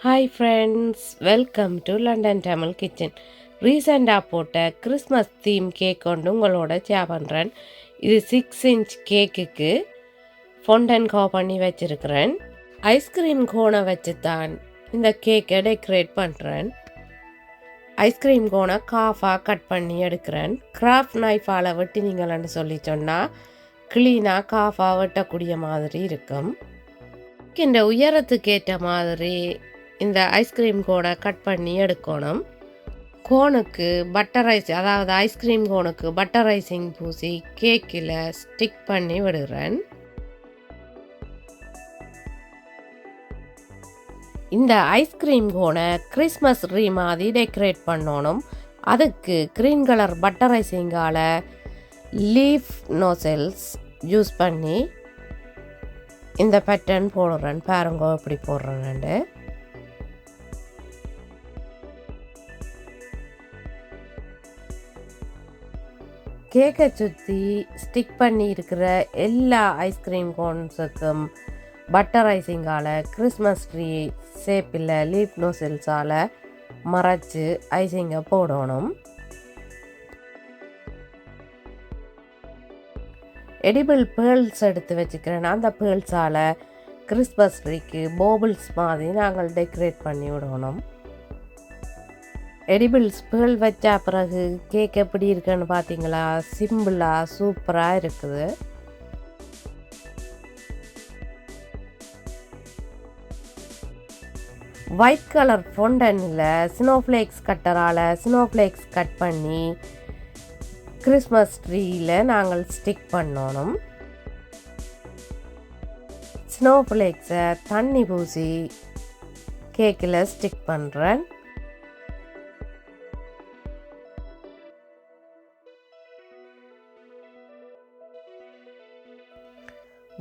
Hi friends, welcome to London Tamil kitchen. ரீசெண்டாக போட்ட Christmas theme cake கொண்டு உங்களோட ஷேர் பண்ணுறேன். இது 6 இன்ச் கேக்குக்கு ஃபொண்டன் கோ பண்ணி வச்சுருக்கிறேன். ஐஸ்கிரீம் கோனை வச்சு தான் இந்த கேக்கை டெக்கரேட் பண்ணுறேன். ஐஸ்கிரீம் கோனை காஃபாக கட் பண்ணி எடுக்கிறேன். கிராஃப்ட் நைஃபால் வெட்டினீங்கள்னு சொல்லி சொன்னால் க்ளீனாக காஃபாக வெட்டக்கூடிய மாதிரி இருக்கும். இந்த உயரத்துக்கு ஏற்ற மாதிரி இந்த ஐஸ்கிரீம் கோனை கட் பண்ணி எடுக்கணும். கோனுக்கு பட்டர் அதாவது ஐஸ்கிரீம் கோனுக்கு பட்டர் ஐசிங் பூசி கேக்கில் ஸ்டிக் பண்ணி விடுறேன். இந்த ஐஸ்கிரீம் கோனை கிறிஸ்மஸ் ட்ரீ மாதிரி டெக்கரேட் பண்ணணும். அதுக்கு க்ரீன் கலர் பட்டர் ஐசிங்கால் லீஃப் நோசல்ஸ் யூஸ் பண்ணி இந்த பேட்டர்ன் போடுறேன். பாருங்க எப்படி போடுறேன்னு. கேக்கை சுற்றி ஸ்டிக் பண்ணி இருக்கிற எல்லா ஐஸ்கிரீம் கோன்ஸுக்கும் பட்டர் ஐசிங்கால் கிறிஸ்மஸ் ட்ரீ ஷேப்பில் லீஃப் நோசல்ஸால் மறைச்சி ஐசிங்கை போடணும். எடிபிள் பேர்ல்ஸ் எடுத்து வச்சுக்கிறேன். அந்த பேர்ல்ஸால் கிறிஸ்மஸ் ட்ரீக்கு போபிள்ஸ் மாதிரி நாங்கள் டெக்கரேட் பண்ணி விடணும். எடிபிள்ஸ் பேர்ல் வச்சா பிறகு கேக் எப்படி இருக்குன்னு பார்த்தீங்களா? சிம்பிளாக சூப்பராக இருக்குது. ஒயிட் கலர் ஃபொண்டனில் ஸ்னோஃப்ளேக்ஸ் கட்டரால் ஸ்னோஃப்ளேக்ஸ் கட் பண்ணி கிறிஸ்மஸ் ட்ரீயில் நாங்கள் ஸ்டிக் பண்ணணும். ஸ்னோஃப்ளேக்ஸை தண்ணி பூசி கேக்கில் ஸ்டிக் பண்ணுறேன்.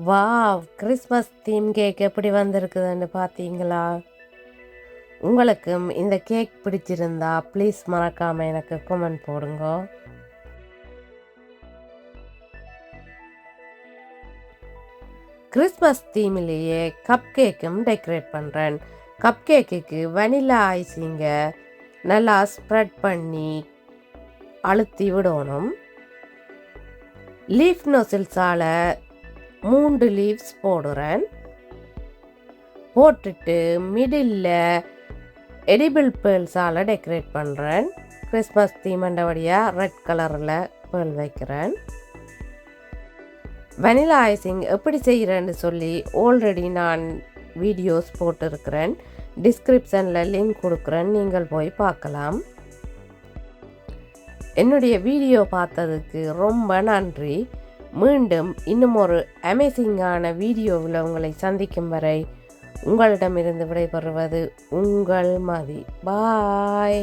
வாவ், கிறிஸ்மஸ் தீம் கேக் எப்படி வந்திருக்குதுன்னு பார்த்தீங்களா? உங்களுக்கும் இந்த கேக் பிடிச்சிருந்தா ப்ளீஸ் மறக்காமல் எனக்கு கமெண்ட் போடுங்க. கிறிஸ்மஸ் தீமிலேயே கப் கேக்கும் டெக்கரேட் பண்ணுறேன். கப் கேக்குக்கு வனிலா ஐசிங்கை நல்லா ஸ்ப்ரெட் பண்ணி அழுத்தி விடணும். லீஃப் நோசல்ஸால் 3 லீவ்ஸ் போடுறேன். போட்டுட்டு மிடில் எடிபிள் பேர்ல்ஸால் டெக்கரேட் பண்ணுறேன். கிறிஸ்மஸ் தீமண்டபடியாக ரெட் கலரில் பேர்ல் வைக்கிறேன். வனிலா ஐசிங் எப்படி செய்கிறேன்னு சொல்லி ஆல்ரெடி நான் வீடியோஸ் போட்டிருக்கிறேன். டிஸ்கிரிப்ஷனில் லிங்க் கொடுக்குறேன், நீங்கள் போய் பார்க்கலாம். என்னுடைய வீடியோ பார்த்ததுக்கு ரொம்ப நன்றி. மீண்டும் இன்னும் ஒரு அமேசிங்கான வீடியோவில் உங்களை சந்திக்கும் வரை உங்களிடமிருந்து விடைபெறுவது உங்கள் மதி. பாய்.